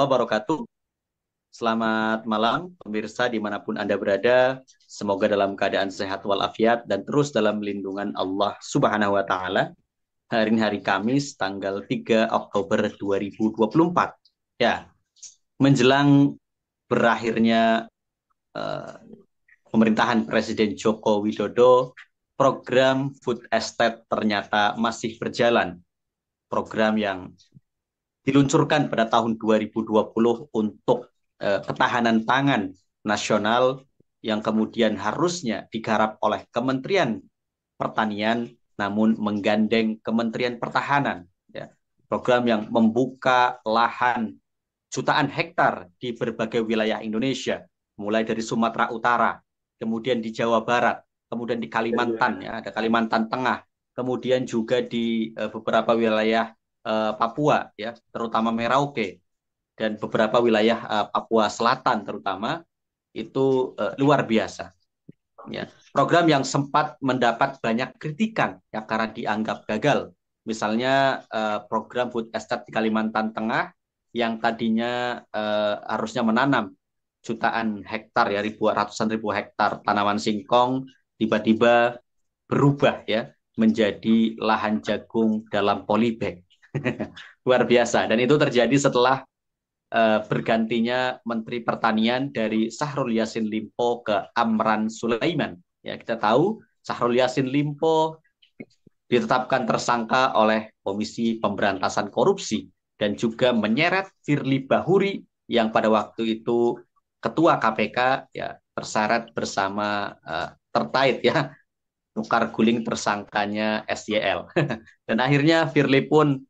wabarakatuh. Selamat malam pemirsa dimanapun Anda berada. Semoga dalam keadaan sehat walafiat dan terus dalam lindungan Allah Subhanahu wa taala. Hari ini hari Kamis tanggal 3 Oktober 2024. Ya, menjelang berakhirnya eh, pemerintahan Presiden Joko Widodo, program food estate ternyata masih berjalan. Program yang diluncurkan pada tahun 2020 untuk ketahanan pangan nasional yang kemudian harusnya digarap oleh Kementerian Pertanian namun menggandeng Kementerian Pertahanan, ya. Program yang membuka lahan jutaan hektar di berbagai wilayah Indonesia, mulai dari Sumatera Utara, kemudian di Jawa Barat, kemudian di Kalimantan, ya, ada Kalimantan Tengah, kemudian juga di beberapa wilayah Papua, ya, terutama Merauke, dan beberapa wilayah Papua Selatan terutama, itu luar biasa. Ya. Program yang sempat mendapat banyak kritikan ya karena dianggap gagal. Misalnya program food estate di Kalimantan Tengah yang tadinya harusnya menanam jutaan hektar ya ratusan ribu hektar tanaman singkong tiba-tiba berubah ya menjadi lahan jagung dalam polybag. Luar biasa, dan itu terjadi setelah bergantinya Menteri Pertanian dari Syahrul Yassin Limpo ke Amran Sulaiman. Ya, kita tahu Syahrul Yassin Limpo ditetapkan tersangka oleh Komisi Pemberantasan Korupsi dan juga menyeret Firly Bahuri yang pada waktu itu Ketua KPK, ya, terseret bersama terkait ya tukar guling tersangkanya SYL. Dan akhirnya Firly pun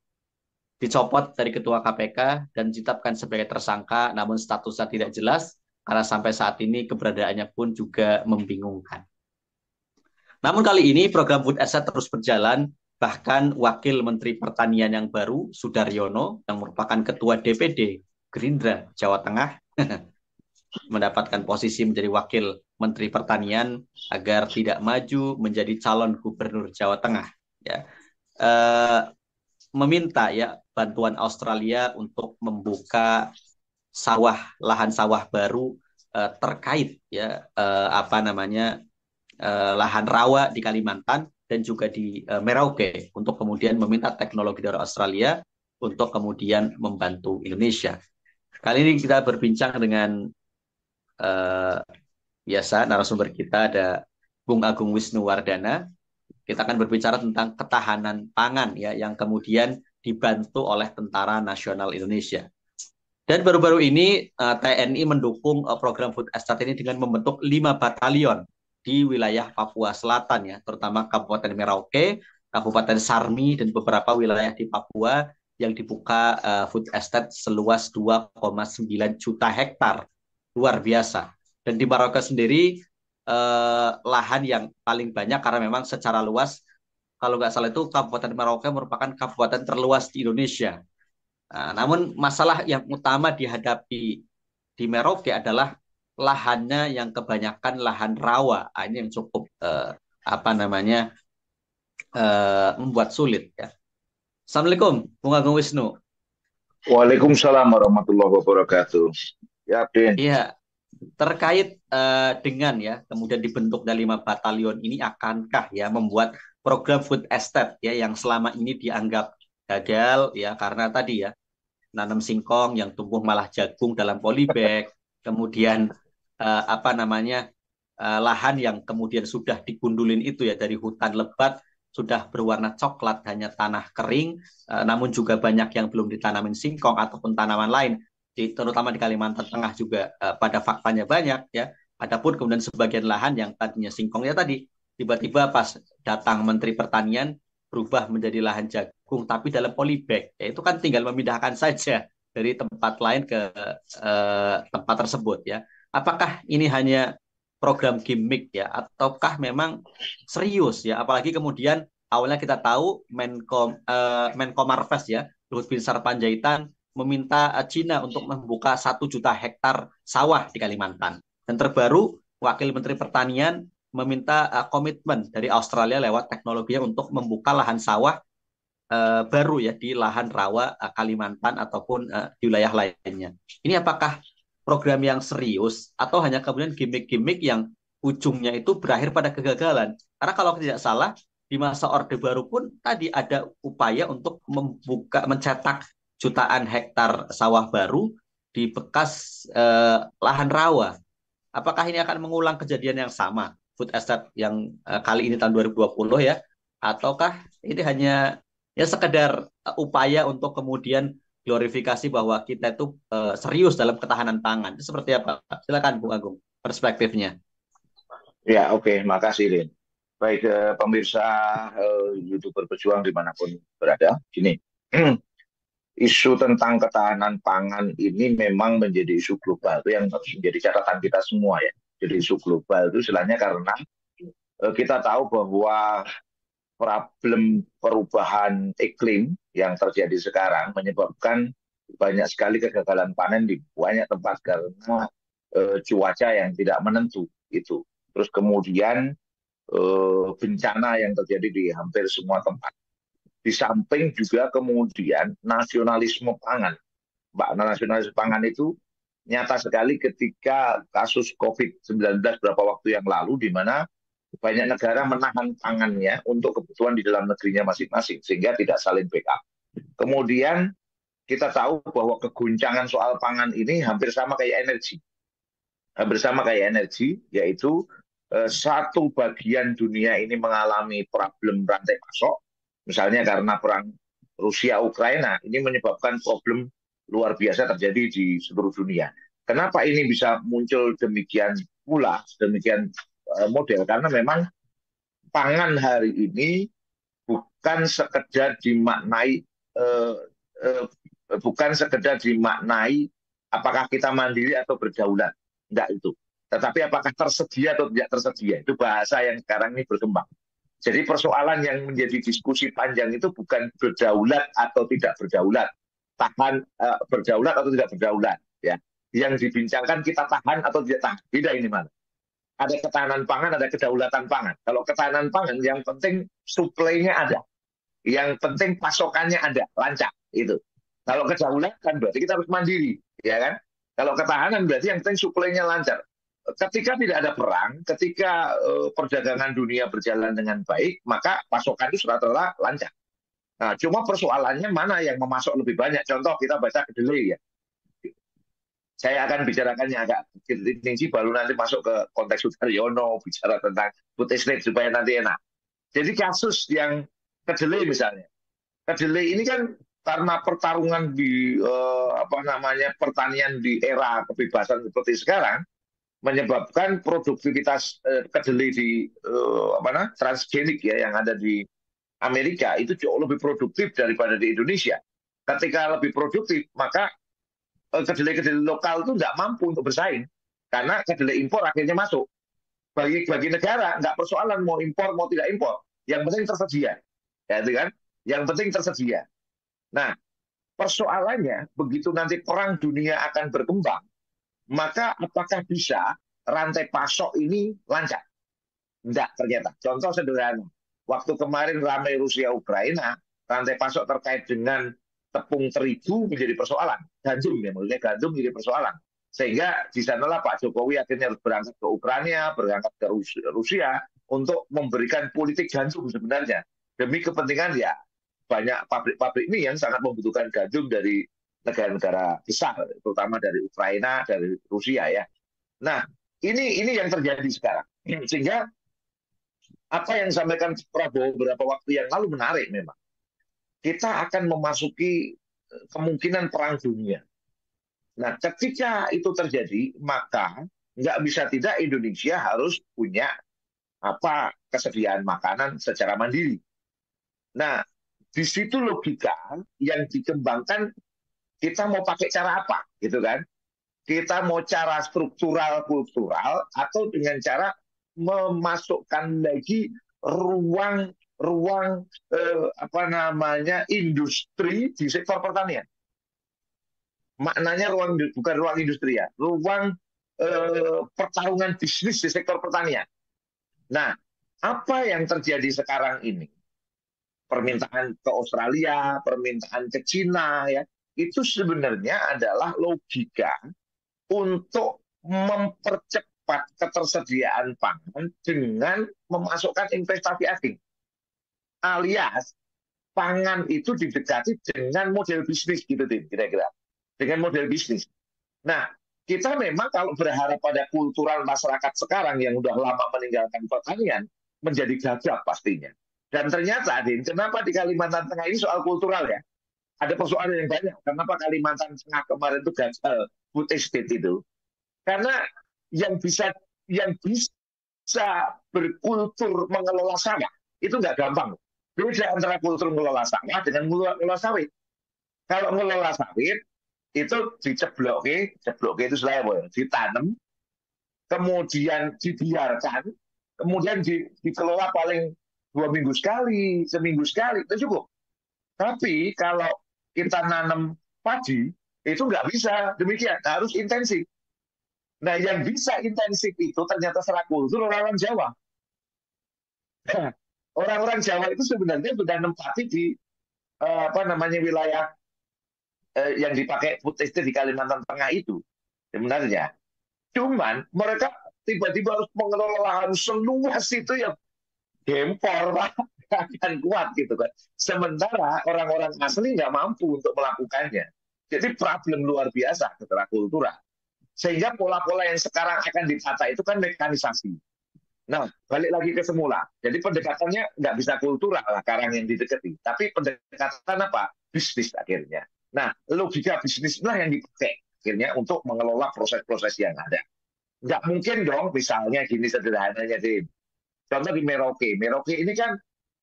dicopot dari Ketua KPK dan ditetapkan sebagai tersangka, namun statusnya tidak jelas karena sampai saat ini keberadaannya pun juga membingungkan. Namun kali ini program Food Asset terus berjalan, bahkan Wakil Menteri Pertanian yang baru, Sudaryono, yang merupakan Ketua DPD Gerindra Jawa Tengah, mendapatkan posisi menjadi Wakil Menteri Pertanian agar tidak maju menjadi calon Gubernur Jawa Tengah. Ya. Meminta ya bantuan Australia untuk membuka lahan sawah baru terkait ya apa namanya lahan rawa di Kalimantan dan juga di Merauke untuk kemudian meminta teknologi dari Australia untuk kemudian membantu Indonesia. Kali ini kita berbincang dengan uh, biasa narasumber kita ada Bung Agung Wisnuwardana. Kita akan berbicara tentang ketahanan pangan ya yang kemudian dibantu oleh Tentara Nasional Indonesia. Dan baru-baru ini TNI mendukung program Food Estate ini dengan membentuk 5 batalion di wilayah Papua Selatan ya, terutama Kabupaten Merauke, Kabupaten Sarmi dan beberapa wilayah di Papua yang dibuka Food Estate seluas 2,9 juta hektar. Luar biasa. Dan di Merauke sendiri lahan yang paling banyak karena memang secara luas kalau nggak salah itu Kabupaten Merauke merupakan kabupaten terluas di Indonesia. Nah, namun masalah yang utama dihadapi di Merauke adalah lahannya yang kebanyakan lahan rawa. Ini yang cukup apa namanya membuat sulit ya. Assalamualaikum, Bung Agung Wisnu. Waalaikumsalam warahmatullahi wabarakatuh. Ya, Din. Iya, terkait dengan ya kemudian dibentuk dari 5 batalion ini akankah ya membuat program food estate ya yang selama ini dianggap gagal ya karena tadi ya nanam singkong yang tumbuh malah jagung dalam polybag, kemudian apa namanya lahan yang kemudian sudah digundulin itu ya dari hutan lebat sudah berwarna coklat hanya tanah kering, namun juga banyak yang belum ditanamin singkong ataupun tanaman lain terutama di Kalimantan Tengah juga pada faktanya banyak ya. Adapun kemudian sebagian lahan yang tadinya singkongnya tadi tiba-tiba pas datang Menteri Pertanian berubah menjadi lahan jagung tapi dalam polybag. Ya, itu kan tinggal memindahkan saja dari tempat lain ke tempat tersebut ya. Apakah ini hanya program gimmick ya ataukah memang serius ya? Apalagi kemudian awalnya kita tahu Menko Marves ya Luhut Binsar Panjaitan meminta Cina untuk membuka 1 juta hektar sawah di Kalimantan. Dan terbaru, Wakil Menteri Pertanian meminta komitmen dari Australia lewat teknologinya untuk membuka lahan sawah baru ya di lahan rawa Kalimantan ataupun di wilayah lainnya. Ini apakah program yang serius atau hanya kemudian gimmick-gimmick yang ujungnya itu berakhir pada kegagalan? Karena kalau tidak salah di masa Orde Baru pun tadi ada upaya untuk mencetak jutaan hektar sawah baru di bekas lahan rawa. Apakah ini akan mengulang kejadian yang sama, food estate yang kali ini tahun 2020 ya? Ataukah ini hanya ya sekedar upaya untuk kemudian glorifikasi bahwa kita itu serius dalam ketahanan pangan? Itu seperti apa? Silakan Bung Agung, perspektifnya. Ya, oke, makasih, Lin. Baik, pemirsa YouTuber Berjuang dimanapun berada. Gini, isu tentang ketahanan pangan ini memang menjadi isu global itu yang harus menjadi catatan kita semua ya. Jadi isu global itu istilahnya karena kita tahu bahwa problem perubahan iklim yang terjadi sekarang menyebabkan banyak sekali kegagalan panen di banyak tempat karena cuaca yang tidak menentu itu. Terus kemudian bencana yang terjadi di hampir semua tempat. Di samping juga kemudian nasionalisme pangan. Mbak, nasionalisme pangan itu nyata sekali ketika kasus COVID-19 beberapa waktu yang lalu, di mana banyak negara menahan pangannya untuk kebutuhan di dalam negerinya masing-masing, sehingga tidak saling backup. Kemudian kita tahu bahwa keguncangan soal pangan ini hampir sama kayak energi. Hampir sama kayak energi, yaitu satu bagian dunia ini mengalami problem rantai pasok, misalnya karena perang Rusia-Ukraina, ini menyebabkan problem luar biasa terjadi di seluruh dunia. Kenapa ini bisa muncul demikian pula, demikian model? Karena memang pangan hari ini bukan sekedar dimaknai eh, eh, bukan sekedar dimaknai apakah kita mandiri atau berdaulat, enggak itu. Tetapi apakah tersedia atau tidak tersedia, itu bahasa yang sekarang ini berkembang. Jadi persoalan yang menjadi diskusi panjang itu bukan berdaulat atau tidak berdaulat, tahan berdaulat atau tidak berdaulat, ya. Yang dibincangkan kita tahan atau tidak tahan, beda ini mana. Ada ketahanan pangan, ada kedaulatan pangan. Kalau ketahanan pangan, yang penting suplainya ada, yang penting pasokannya ada, lancar itu. Kalau kedaulatan berarti kita harus mandiri, ya kan? Kalau ketahanan berarti yang penting suplainya lancar. Ketika tidak ada perang, ketika perdagangan dunia berjalan dengan baik, maka pasokan itu rata-rata lancar. Nah, cuma persoalannya mana yang memasok lebih banyak. Contoh kita baca kedelai ya. Saya akan bicarakannya agak rinci, baru nanti masuk ke konteks Sudaryono, bicara tentang food estate supaya nanti enak. Jadi kasus yang kedelai misalnya. Kedelai ini kan karena pertarungan di pertanian di era kebebasan seperti sekarang menyebabkan produktivitas kedelai di transgenik ya yang ada di Amerika itu jauh lebih produktif daripada di Indonesia. Ketika lebih produktif, maka kedelai-kedelai lokal itu nggak mampu untuk bersaing karena kedelai impor akhirnya masuk. Bagi negara nggak persoalan mau impor mau tidak impor, yang penting tersedia, ya itu kan? Yang penting tersedia. Nah, persoalannya begitu nanti perang dunia akan berkembang, maka apakah bisa rantai pasok ini lancar? Enggak ternyata. Contoh sederhana, waktu kemarin ramai Rusia-Ukraina, rantai pasok terkait dengan tepung terigu menjadi persoalan. Gandum ya, maksudnya gandum menjadi persoalan. Sehingga di sanalah Pak Jokowi akhirnya harus berangkat ke Ukraina, berangkat ke Rusia untuk memberikan politik gandum sebenarnya. Demi kepentingan ya banyak pabrik-pabrik ini yang sangat membutuhkan gandum dari negara-negara besar, terutama dari Ukraina, dari Rusia ya. Nah, ini yang terjadi sekarang. Sehingga apa yang disampaikan Prabowo beberapa waktu yang lalu menarik memang. Kita akan memasuki kemungkinan perang dunia. Nah, ketika itu terjadi, maka nggak bisa tidak Indonesia harus punya kesediaan makanan secara mandiri. Nah, di situ logika yang dikembangkan kita mau pakai cara apa, gitu kan? Kita mau cara struktural kultural atau dengan cara memasukkan lagi ruang industri di sektor pertanian. Maknanya bukan ruang industri ya, ruang pertarungan bisnis di sektor pertanian. Nah, apa yang terjadi sekarang ini? permintaan ke Australia, permintaan ke Cina, ya, itu sebenarnya adalah logika untuk mempercepat ketersediaan pangan dengan memasukkan investasi asing. Alias pangan itu didekati dengan model bisnis gitu, Tim, kira-kira. Dengan model bisnis. Nah, kita memang kalau berharap pada kultural masyarakat sekarang yang udah lama meninggalkan pertanian, menjadi gagap pastinya. Dan ternyata, Din, kenapa di Kalimantan Tengah ini soal kultural ya? Ada persoalan yang banyak. Kenapa Kalimantan Tengah kemarin itu gagal food estate itu? Karena yang bisa berkultur mengelola sawah itu nggak gampang. Beda antara kultur mengelola sawah dengan mengelola sawit. Kalau mengelola sawit itu dicebloke itu selewel, ditanam, kemudian dibiarkan, kemudian dikelola paling 2 minggu sekali, seminggu sekali, itu cukup. Tapi kalau kita nanam padi, itu nggak bisa demikian, harus intensif. Nah, yang bisa intensif itu ternyata secara kultur orang-orang Jawa. Orang-orang Jawa itu sebenarnya sudah menempati di wilayah yang dipakai food estate di Kalimantan Tengah itu sebenarnya. Cuman mereka tiba-tiba harus mengelola lahan seluas itu yang gempor, Pak, akan kuat gitu kan. Sementara orang-orang asli nggak mampu untuk melakukannya. Jadi problem luar biasa secara kultural. Sehingga pola-pola yang sekarang akan ditata itu kan mekanisasi. Nah, balik lagi ke semula. Jadi pendekatannya nggak bisa kultural lah sekarang yang didekati. Tapi pendekatan apa? Bisnis akhirnya. Nah, logika bisnis inilah yang dipakai akhirnya untuk mengelola proses-proses yang ada. Nggak mungkin dong, misalnya gini sederhananya, Dim. Contoh di Merauke. Merauke ini kan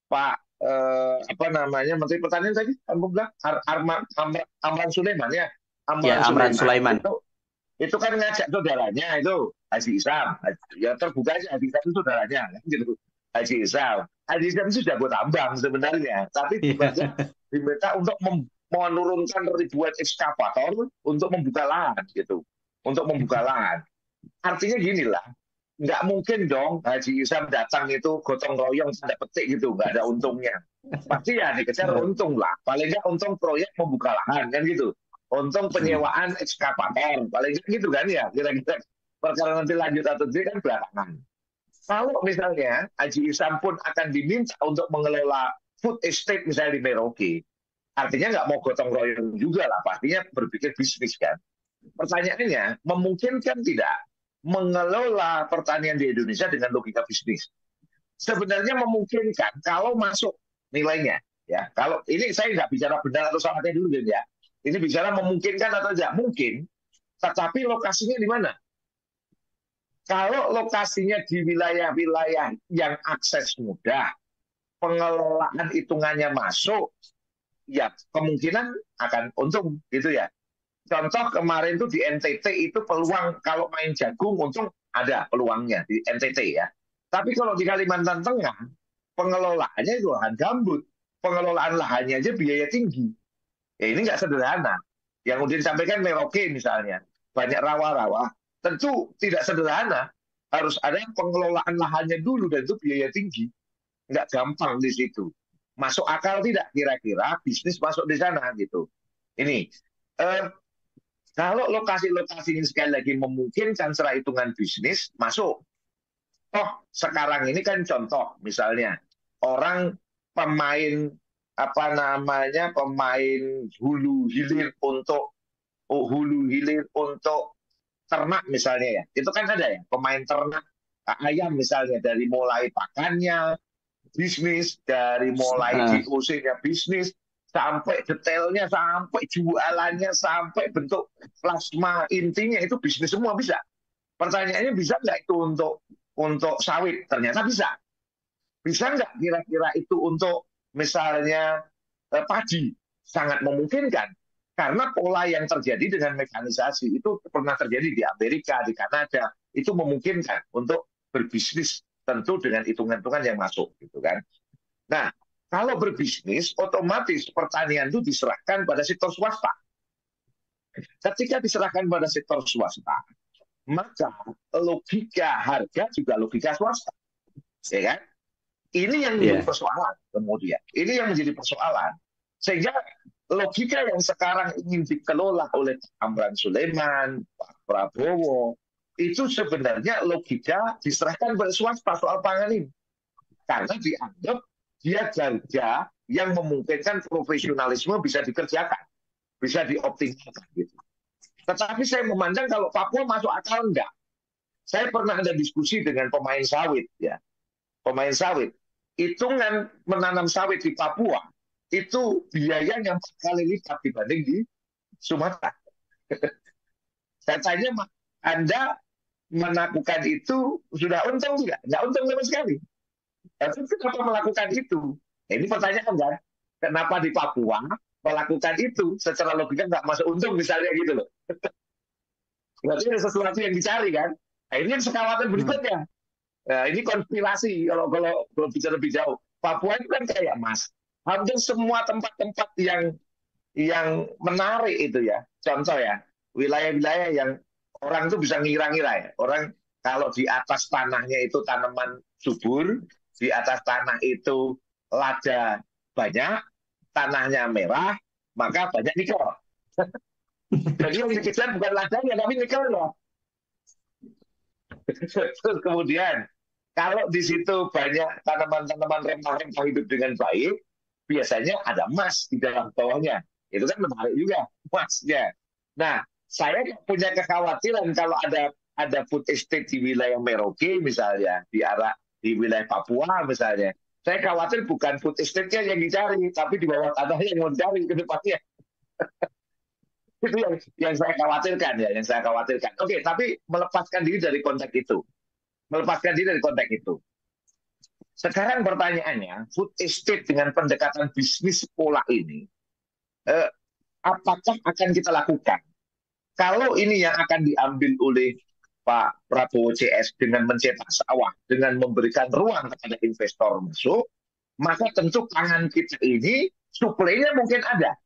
Pak Menteri Pertanian tadi, kamu bilang Amran Sulaiman ya. Amran Sulaiman. Itu kan ngajak saudaranya itu Haji Isam. Ya terbuka aja Haji Isam itu saudaranya kan gitu. Haji Isam. Haji Isam itu sudah buat tambang sebenarnya, tapi diminta untuk menurunkan ribuan ekskavator untuk membuka lahan gitu. Untuk membuka lahan. Artinya gini lah, nggak mungkin dong Haji Isam datang itu gotong royong tanda petik gitu, nggak ada untungnya. Pasti ya dikejar untung lah. Paling nggak untung proyek membuka lahan kan gitu. Untung penyewaan ekskavator, paling nggak gitu kan ya. Kira-kira perkara nanti lanjut atau tidak kan belakangan. Kalau misalnya Haji Isam pun akan diminta untuk mengelola food estate misalnya di Merauke, artinya nggak mau gotong royong juga lah, pastinya berpikir bisnis kan. Pertanyaannya, memungkinkan tidak mengelola pertanian di Indonesia dengan logika bisnis? Sebenarnya memungkinkan kalau masuk nilainya. Ya, kalau ini saya nggak bicara benar atau salahnya dulu ya. Ini bicara memungkinkan atau tidak mungkin, tetapi lokasinya di mana? Kalau lokasinya di wilayah-wilayah yang akses mudah, pengelolaan hitungannya masuk, ya kemungkinan akan untung gitu ya. Contoh kemarin tuh di NTT itu peluang kalau main jagung untung ada peluangnya di NTT ya. Tapi kalau di Kalimantan Tengah pengelolaannya itu lahan gambut, pengelolaan lahannya aja biaya tinggi. Ya ini nggak sederhana. Yang udah disampaikan Merauke misalnya, banyak rawa-rawa, tentu tidak sederhana. Harus ada pengelolaan lahannya dulu dan itu biaya tinggi. Nggak gampang di situ. Masuk akal tidak kira-kira bisnis masuk di sana gitu. Ini kalau lokasi-lokasi ini sekali lagi memungkinkan secara hitungan bisnis masuk. Oh, sekarang ini kan contoh misalnya orang pemain pemain hulu hilir untuk ternak misalnya ya. Itu kan ada ya, pemain ternak ayam misalnya dari mulai pakannya bisnis, dari mulai GOC-nya bisnis, sampai detailnya, sampai jualannya, sampai bentuk plasma intinya itu bisnis semua bisa. Pertanyaannya bisa nggak itu untuk sawit? Ternyata bisa. Bisa nggak kira-kira itu untuk misalnya padi? Sangat memungkinkan. Karena pola yang terjadi dengan mekanisasi itu pernah terjadi di Amerika, di Kanada, itu memungkinkan untuk berbisnis tentu dengan hitungan-hitungan yang masuk, gitu kan. Nah, kalau berbisnis, otomatis pertanian itu diserahkan pada sektor swasta. Ketika diserahkan pada sektor swasta, maka logika harga juga logika swasta, ya kan? Ini yang menjadi Iya. persoalan kemudian. Ini yang menjadi persoalan. Sehingga logika yang sekarang ingin dikelola oleh Amran Sulaiman, Pak Prabowo, itu sebenarnya logika diserahkan pada swasta soal pangan ini. Karena dianggap dia garda yang memungkinkan profesionalisme bisa dikerjakan, bisa dioptimalkan. Gitu. Tetapi saya memandang kalau Papua masuk akal enggak. Saya pernah ada diskusi dengan pemain sawit, ya, pemain sawit. Hitungan menanam sawit di Papua itu biayanya 4 kali lipat dibanding di Sumatera. Saya tanya, Anda melakukan itu sudah untung tidak? Nggak untung sama sekali. Tapi kenapa melakukan itu? Nah, ini pertanyaan kan? Kenapa di Papua melakukan itu? Secara logika nggak masuk untung misalnya gitu loh. Berarti ada sesuatu yang dicari kan? Nah, ini yang sekawatan berikutnya. Nah, ini konspirasi kalau bicara lebih jauh. Papua itu kan kayak Mas. Hampir semua tempat-tempat yang menarik itu ya. Contoh ya, wilayah-wilayah yang orang itu bisa ngira-ngira ya. Orang kalau di atas tanahnya itu tanaman subur, di atas tanah itu lada banyak, tanahnya merah, maka banyak nikel. Jadi yang dikejar bukan ladanya, tapi nikelnya. Terus kemudian, kalau di situ banyak tanaman-tanaman rempah-rempah hidup dengan baik, biasanya ada emas di dalam bawahnya. Itu kan menarik juga, emasnya. Nah, saya punya kekhawatiran kalau ada food estate di wilayah Merauke misalnya, di wilayah Papua misalnya. Saya khawatir bukan food estate-nya yang dicari, tapi di bawah tanahnya yang mau dicari ke depannya. Itu yang saya khawatirkan ya, yang saya khawatirkan. Oke, tapi melepaskan diri dari konteks itu. Melepaskan diri dari konteks itu. Sekarang pertanyaannya, food estate dengan pendekatan bisnis pola ini, apakah akan kita lakukan? Kalau ini yang akan diambil oleh Pak Prabowo CS dengan mencetak sawah, dengan memberikan ruang kepada investor masuk, maka tentu pangan kita ini suplainya mungkin ada,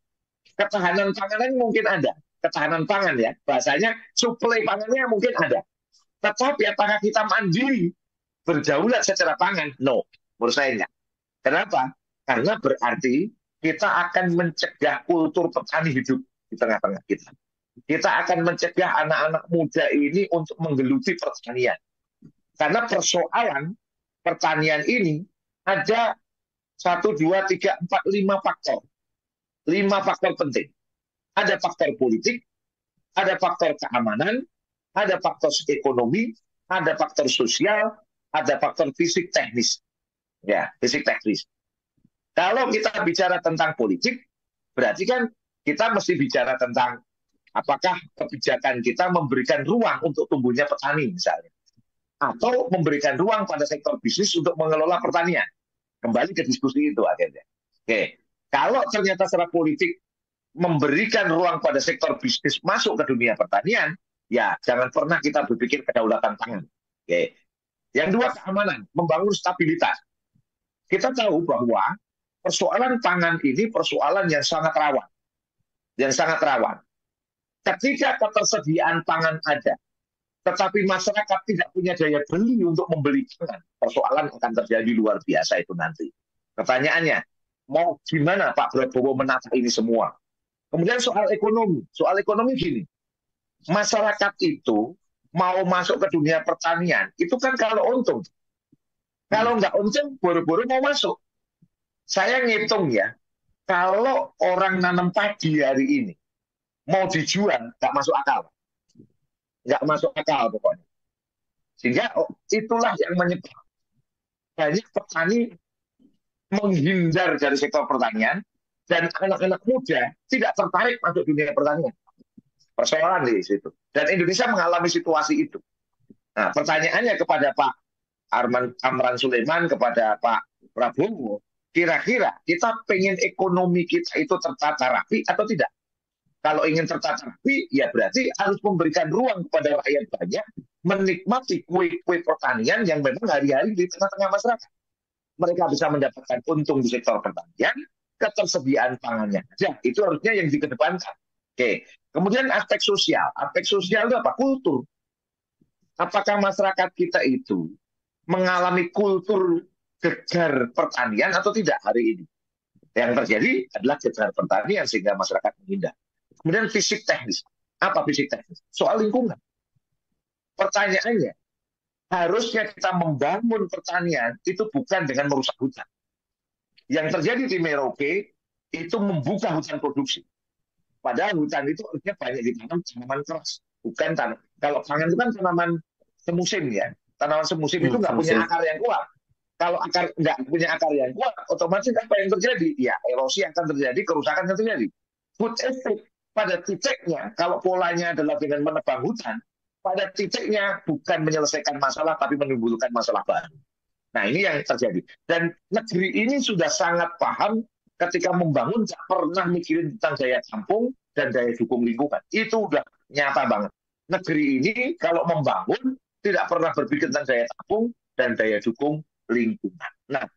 ketahanan panganan mungkin ada, ketahanan pangan ya, bahasanya suplai pangannya mungkin ada. Tetapi apakah kita mandiri berdaulat secara pangan? No, menurut saya enggak. Kenapa? Karena berarti kita akan mencegah kultur petani hidup di tengah-tengah kita. Kita akan mencegah anak-anak muda ini untuk menggeluti pertanian. Karena persoalan pertanian ini ada 1, 2, 3, 4, 5 faktor. 5 faktor penting. Ada faktor politik, ada faktor keamanan, ada faktor ekonomi, ada faktor sosial, ada faktor fisik teknis. Ya, fisik teknis. Kalau kita bicara tentang politik, berarti kan kita mesti bicara tentang apakah kebijakan kita memberikan ruang untuk tumbuhnya petani misalnya. Atau memberikan ruang pada sektor bisnis untuk mengelola pertanian. Kembali ke diskusi itu akhirnya. Oke. Kalau ternyata secara politik memberikan ruang pada sektor bisnis masuk ke dunia pertanian, ya jangan pernah kita berpikir kedaulatan pangan. Oke. Yang dua, keamanan, membangun stabilitas. Kita tahu bahwa persoalan pangan ini persoalan yang sangat rawan. Yang sangat rawan. Ketika ketersediaan pangan ada, tetapi masyarakat tidak punya daya beli untuk membeli pangan, persoalan akan terjadi luar biasa itu nanti. Pertanyaannya, mau gimana Pak Prabowo menata ini semua? Kemudian soal ekonomi gini, masyarakat itu mau masuk ke dunia pertanian, itu kan kalau untung. Kalau nggak untung, buru-buru mau masuk. Saya ngitung ya, kalau orang nanam padi hari ini, mau dijual, nggak masuk akal. Nggak masuk akal pokoknya. Sehingga itulah yang menyebabkan banyak petani menghindar dari sektor pertanian dan anak-anak muda tidak tertarik masuk dunia pertanian. Persoalan di situ. Dan Indonesia mengalami situasi itu. Nah, pertanyaannya kepada Pak Amran Sulaiman, kepada Pak Prabowo, kira-kira kita pengen ekonomi kita itu tertata rapi atau tidak? Kalau ingin tertata rapi, ya berarti harus memberikan ruang kepada rakyat banyak menikmati kue-kue pertanian yang memang hari-hari di tengah-tengah masyarakat. Mereka bisa mendapatkan untung di sektor pertanian, ketersediaan pangannya. Ya, itu harusnya yang dikedepankan. Oke. Kemudian aspek sosial. Aspek sosial itu apa? Kultur. Apakah masyarakat kita itu mengalami kultur gegar pertanian atau tidak hari ini. Yang terjadi adalah gegar pertanian sehingga masyarakat menghindar. Kemudian fisik teknis. Apa fisik teknis? Soal lingkungan. Pertanyaannya, harusnya kita membangun pertanian itu bukan dengan merusak hutan. Yang terjadi di Merauke itu membuka hutan produksi. Padahal hutan itu harusnya banyak ditanam tanaman keras, bukan tanam. Kalau pangan itu kan tanaman semusim ya. Tanaman semusim itu nggak punya Semusim. akar yang kuat. Kalau akar nggak punya akar yang kuat, otomatis apa yang terjadi? Ya erosi akan terjadi, kerusakan akan terjadi. Food estate pada titiknya, kalau polanya adalah dengan menebang hutan, pada titiknya bukan menyelesaikan masalah, tapi menimbulkan masalah baru. Nah ini yang terjadi. Dan negeri ini sudah sangat paham ketika membangun tidak pernah mikirin tentang daya tampung dan daya dukung lingkungan. Itu udah nyata banget. Negeri ini kalau membangun tidak pernah berpikir tentang daya tampung dan daya dukung lingkungan. Nah,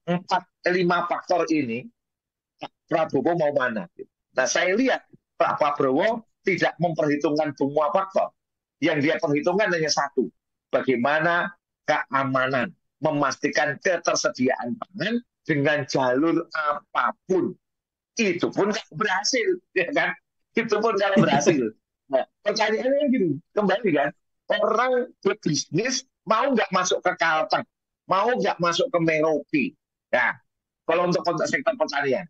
4-5 faktor ini Pak Prabowo mau mana? Nah, saya lihat Pak Prabowo tidak memperhitungkan semua faktor. Yang dia perhitungkan hanya satu, bagaimana keamanan, memastikan ketersediaan pangan dengan jalur apapun. Itu pun kalau berhasil, ya kan? Itu pun kalau berhasil. Nah, pertanyaannya gini, kembali kan, orang berbisnis mau nggak masuk ke Kalteng, mau nggak masuk ke Merauke. Ya, kalau untuk konteks sektor pertanian,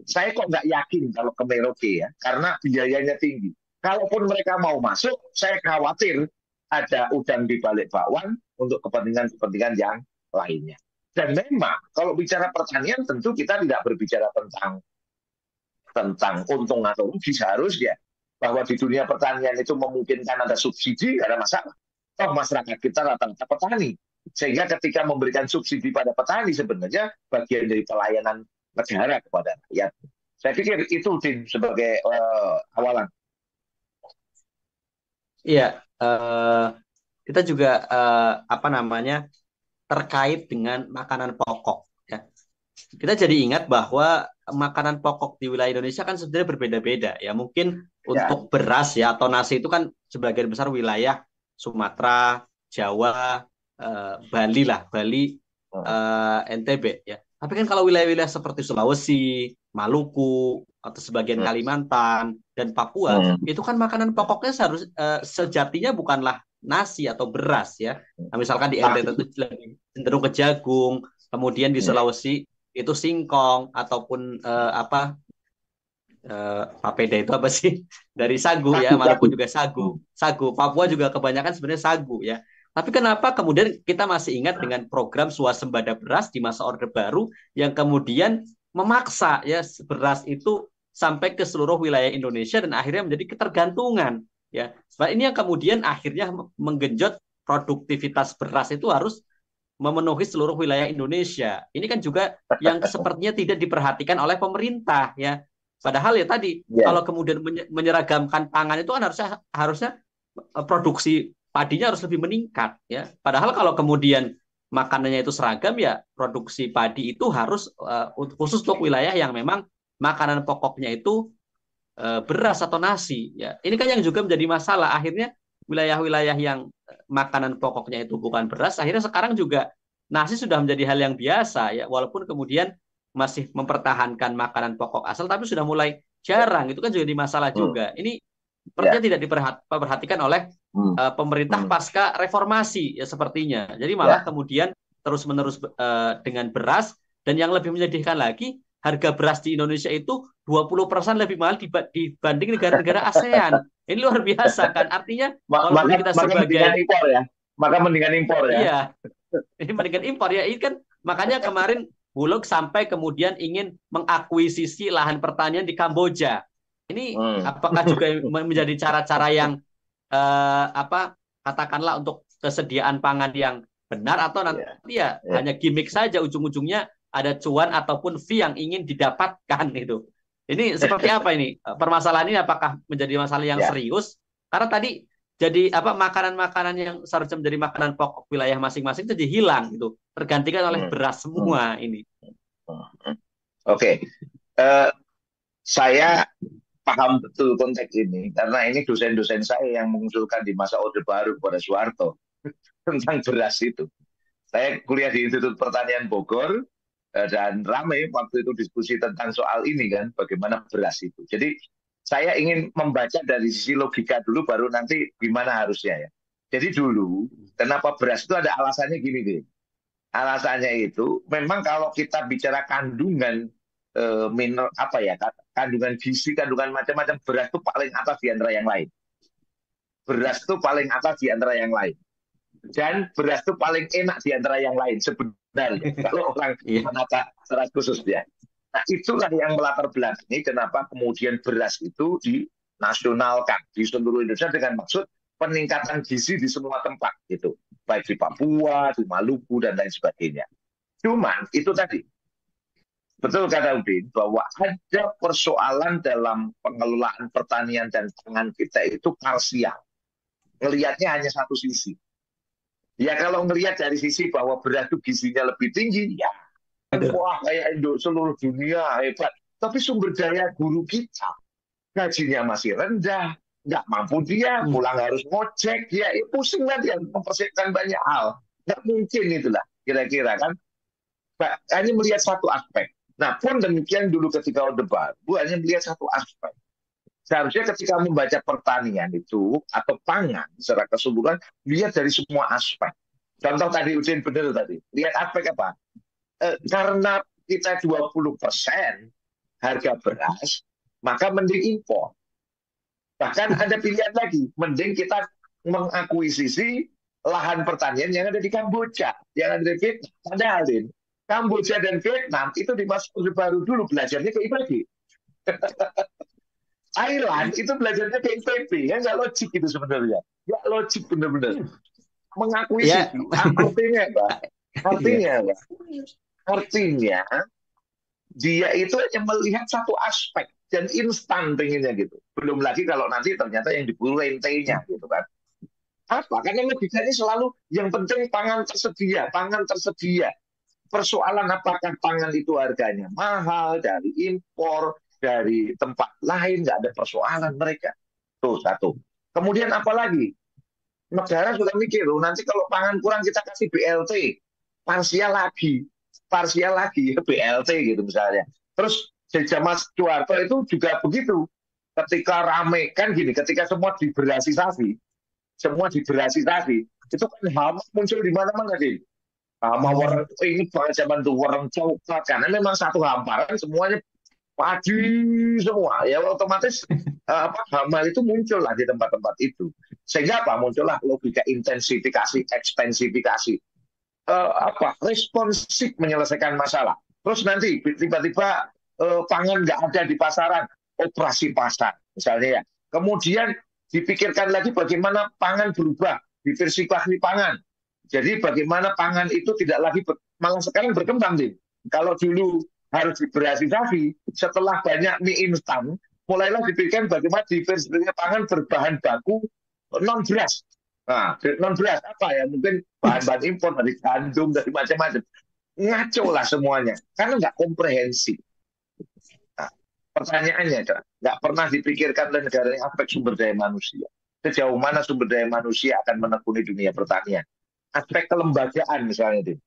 saya kok nggak yakin kalau ke Merauke ya, karena biayanya tinggi. Kalaupun mereka mau masuk, saya khawatir ada udang di balik bakwan untuk kepentingan-kepentingan yang lainnya. Dan memang kalau bicara pertanian tentu kita tidak berbicara tentang untung atau rugi, seharusnya bahwa di dunia pertanian itu memungkinkan ada subsidi, tidak ada masalah. Toh masyarakat kita rata-rata petani, sehingga ketika memberikan subsidi pada petani sebenarnya bagian dari pelayanan negara kepada rakyat. Saya pikir itu Din, sebagai awalan. Iya, kita juga apa namanya terkait dengan makanan pokok. Ya. Kita jadi ingat bahwa makanan pokok di wilayah Indonesia kan sebenarnya berbeda-beda. Ya mungkin Ya. untuk beras ya atau nasi itu kan sebagian besar wilayah Sumatera, Jawa, Bali lah, Bali, NTB ya. Tapi kan kalau wilayah-wilayah seperti Sulawesi, Maluku, atau sebagian Kalimantan dan Papua, itu kan makanan pokoknya sejatinya bukanlah nasi atau beras ya. Nah, misalkan di NTT itu lebih cenderung ke jagung, kemudian di Sulawesi itu singkong ataupun apa papeda itu apa sih dari sagu ya, Sagu, Maluku sagu. juga sagu, Papua juga kebanyakan sebenarnya sagu ya. Tapi kenapa kemudian kita masih ingat dengan program swasembada beras di masa Orde Baru yang kemudian memaksa ya beras itu sampai ke seluruh wilayah Indonesia dan akhirnya menjadi ketergantungan ya. Sebab ini yang kemudian akhirnya menggenjot produktivitas beras itu harus memenuhi seluruh wilayah Indonesia. Ini kan juga yang sepertinya tidak diperhatikan oleh pemerintah ya. Padahal ya tadi Ya. kalau kemudian menyeragamkan pangan itu kan harusnya produksi padinya harus lebih meningkat ya. Padahal kalau kemudian makanannya itu seragam ya produksi padi itu harus khusus untuk wilayah yang memang makanan pokoknya itu beras atau nasi ya. Ini kan yang juga menjadi masalah. Akhirnya wilayah-wilayah yang makanan pokoknya itu bukan beras, akhirnya sekarang juga nasi sudah menjadi hal yang biasa ya, walaupun kemudian masih mempertahankan makanan pokok asal, tapi sudah mulai jarang. Itu kan juga di masalah juga. Ini sepertinya Ya. tidak diperhatikan oleh pemerintah pasca reformasi ya sepertinya. Jadi malah Ya. kemudian terus-menerus dengan beras, dan yang lebih menyedihkan lagi harga beras di Indonesia itu 20% lebih mahal dibanding negara-negara ASEAN. Ini luar biasa kan. Artinya walaupun kita Maka mendingan sebagai impor ya. Maka mendingan impor ya. iya, ini mendingan impor ya. Ini kan makanya kemarin Bulog sampai kemudian ingin mengakuisisi lahan pertanian di Kamboja. Ini apakah juga menjadi cara-cara yang apa katakanlah untuk kesediaan pangan yang benar, atau nanti Ya. ya Ya. hanya gimmick saja, ujung-ujungnya ada cuan ataupun fee yang ingin didapatkan itu. Ini seperti apa ini? Permasalahan ini apakah menjadi masalah yang Ya. serius? Karena tadi jadi apa makanan-makanan yang seharusnya menjadi makanan pokok wilayah masing-masing itu jadi hilang gitu, tergantikan oleh beras semua ini. Oke. Eh, saya paham betul konteks ini karena ini dosen-dosen saya yang mengusulkan di masa Orde Baru kepada Soeharto tentang beras itu. Saya kuliah di Institut Pertanian Bogor, dan ramai waktu itu diskusi tentang soal ini kan, bagaimana beras itu. Jadi saya ingin membaca dari sisi logika dulu, baru nanti gimana harusnya ya. Jadi dulu, kenapa beras itu ada alasannya gini deh. Alasannya itu memang kalau kita bicara kandungan mineral apa ya, kandungan gizi, kandungan macam-macam, beras itu paling atas di antara yang lain. Beras itu paling atas di antara yang lain. Dan beras itu paling enak di antara yang lain sebenarnya. Kalau orang menata secara khusus ya. Nah itulah yang melatar belakangi kenapa kemudian beras itu dinasionalkan di seluruh Indonesia dengan maksud peningkatan gizi di semua tempat gitu, baik di Papua, di Maluku dan lain sebagainya. Cuman itu tadi betul kata Udin bahwa ada persoalan dalam pengelolaan pertanian dan pangan kita itu parsial. Ngelihatnya hanya satu sisi. Ya kalau ngelihat dari sisi bahwa beras itu gizinya lebih tinggi, ya wah kayak seluruh dunia hebat. Tapi sumber daya guru kita gajinya masih rendah, nggak mampu dia, pulang harus ngojek, ya pusing lah dia mempersiapkan banyak hal. Nggak mungkin itulah kira-kira kan. Hanya melihat satu aspek. Nah pun demikian dulu ketika Orde Baru hanya melihat satu aspek. Seharusnya ketika membaca pertanian itu atau pangan secara keseluruhan, lihat dari semua aspek. Contoh tadi Udin benar tadi, lihat aspek apa? Karena kita 20% harga beras, maka mending impor. Bahkan ada pilihan lagi, mending kita mengakuisisi lahan pertanian yang ada di Kamboja, yang ada di Vietnam. Padahal Kamboja dan Vietnam itu di masa Orde Baru dulu belajarnya ke IPB. Thailand itu belajarnya ke IPB, ya nggak logik itu sebenarnya, nggak logik benar-benar. Mengakuisisi, artinya apa? Artinya dia itu hanya melihat satu aspek dan instan pengennya gitu. Belum lagi kalau nanti ternyata yang diburu ente-nya gitu kan. Apa? Karena logikanya selalu yang penting pangan tersedia, pangan tersedia. Persoalan apakah pangan itu harganya mahal dari impor, dari tempat lain, nggak ada persoalan mereka. Tuh satu. Kemudian apalagi? Negara sudah mikir, loh, nanti kalau pangan kurang kita kasih BLT, parsial lagi BLT gitu misalnya. Terus sejak Mas Soeharto itu juga begitu. Ketika rame kan gini, ketika semua diberasisasi, itu kan hama muncul di mana-mana sih. Hama warna ini pada zaman itu warna coklat karena memang satu hamparan semuanya padi semua ya otomatis hama itu muncul lah di tempat-tempat itu sehingga apa muncullah logika intensifikasi ekstensifikasi responsif menyelesaikan masalah terus nanti tiba-tiba pangan nggak ada di pasaran operasi pasar misalnya ya kemudian dipikirkan lagi bagaimana pangan berubah diversifikasi pangan jadi bagaimana pangan itu tidak lagi malah sekarang berkembang nih kalau dulu harus diberasisasi setelah banyak mie instan mulailah dipikirkan bagaimana diversifikasi pangan berbahan baku non beras. Nah, non beras apa ya mungkin bahan-bahan impor dari gandum dari macam-macam ngaco lah semuanya karena nggak komprehensif. Nah, pertanyaannya nggak pernah dipikirkan oleh negara yang aspek sumber daya manusia. Sejauh mana sumber daya manusia akan menekuni dunia pertanian? Aspek kelembagaan misalnya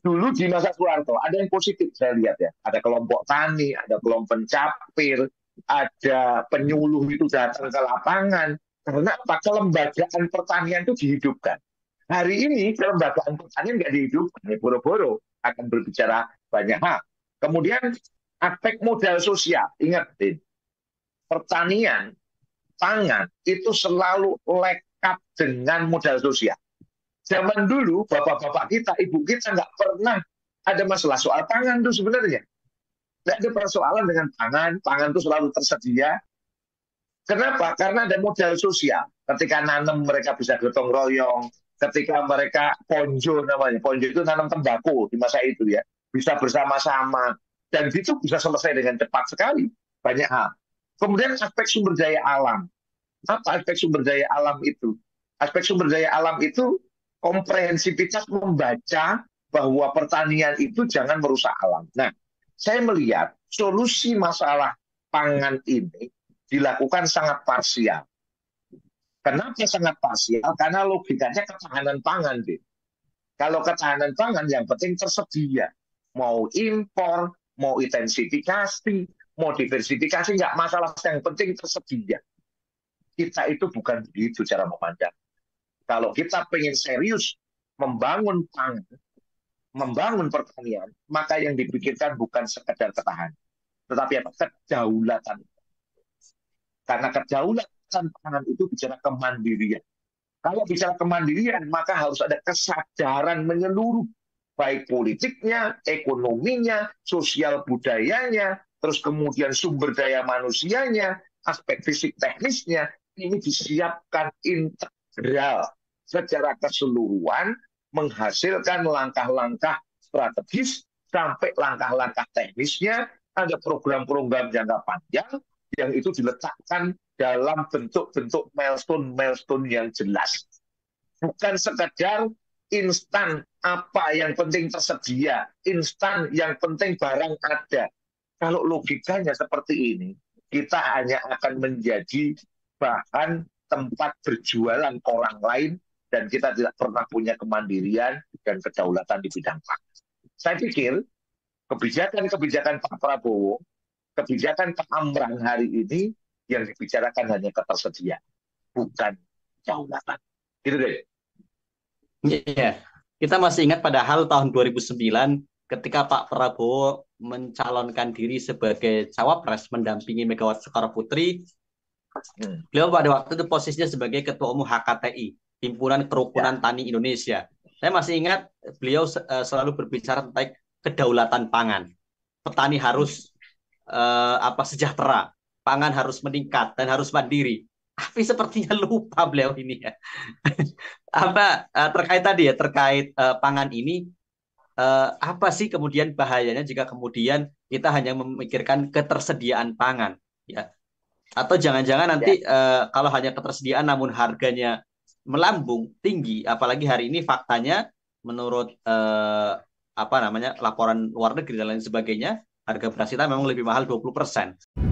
dulu di masa Soeharto ada yang positif saya lihat ya ada kelompok tani ada kelompok pencapir ada penyuluh itu datang ke lapangan karena apa kelembagaan pertanian itu dihidupkan hari ini kelembagaan pertanian nggak dihidupkan ya boro-boro akan berbicara banyak hal kemudian aspek modal sosial ingat pertanian pangan itu selalu lekat dengan modal sosial. Zaman dulu bapak-bapak kita, ibu kita nggak pernah ada masalah soal pangan tuh sebenarnya. Nggak ada persoalan dengan pangan itu selalu tersedia. Kenapa? Karena ada modal sosial. Ketika nanam mereka bisa gotong royong, ketika mereka ponjo namanya, ponjo itu nanam tembakau di masa itu ya, bisa bersama-sama dan itu bisa selesai dengan cepat sekali banyak hal. Kemudian aspek sumber daya alam. Apa aspek sumber daya alam itu? Aspek sumber daya alam itu komprehensivitas membaca bahwa pertanian itu jangan merusak alam. Nah, saya melihat solusi masalah pangan ini dilakukan sangat parsial. Kenapa sangat parsial? Karena logikanya ketahanan pangan, Kalau ketahanan pangan yang penting tersedia. Mau impor, mau intensifikasi, mau diversifikasi, nggak masalah. Yang penting tersedia. Kita itu bukan begitu cara memandang. Kalau kita pengen serius membangun pangan, membangun pertanian, maka yang dipikirkan bukan sekedar ketahanan, tetapi apa? Kedaulatan. Karena kedaulatan pangan itu bicara kemandirian. Kalau bicara kemandirian, maka harus ada kesadaran menyeluruh, baik politiknya, ekonominya, sosial budayanya, terus kemudian sumber daya manusianya, aspek fisik teknisnya, ini disiapkan integral secara keseluruhan, menghasilkan langkah-langkah strategis sampai langkah-langkah teknisnya, ada program-program jangka panjang yang itu diletakkan dalam bentuk-bentuk milestone-milestone yang jelas. Bukan sekedar instan apa yang penting tersedia, instan yang penting barang ada. Kalau logikanya seperti ini, kita hanya akan menjadi bahan tempat berjualan orang lain dan kita tidak pernah punya kemandirian dan kedaulatan di bidang pangan. Saya pikir kebijakan-kebijakan Pak Prabowo, kebijakan Pak Amran hari ini yang dibicarakan hanya ketersediaan, bukan kedaulatan. Gitu deh. Iya. Kita masih ingat padahal tahun 2009 ketika Pak Prabowo mencalonkan diri sebagai cawapres mendampingi Megawati Soekarno Putri, beliau pada waktu itu posisinya sebagai Ketua Umum HKTI, Himpunan Kerukunan Tani Indonesia. Saya masih ingat beliau selalu berbicara tentang kedaulatan pangan. Petani harus sejahtera, pangan harus meningkat dan harus mandiri. Tapi sepertinya lupa beliau ini ya. Terkait tadi ya, terkait pangan ini, apa sih kemudian bahayanya jika kemudian kita hanya memikirkan ketersediaan pangan ya, atau jangan-jangan nanti kalau hanya ketersediaan namun harganya melambung tinggi, apalagi hari ini faktanya menurut laporan luar negeri dan lain sebagainya, harga beras kita memang lebih mahal 20%.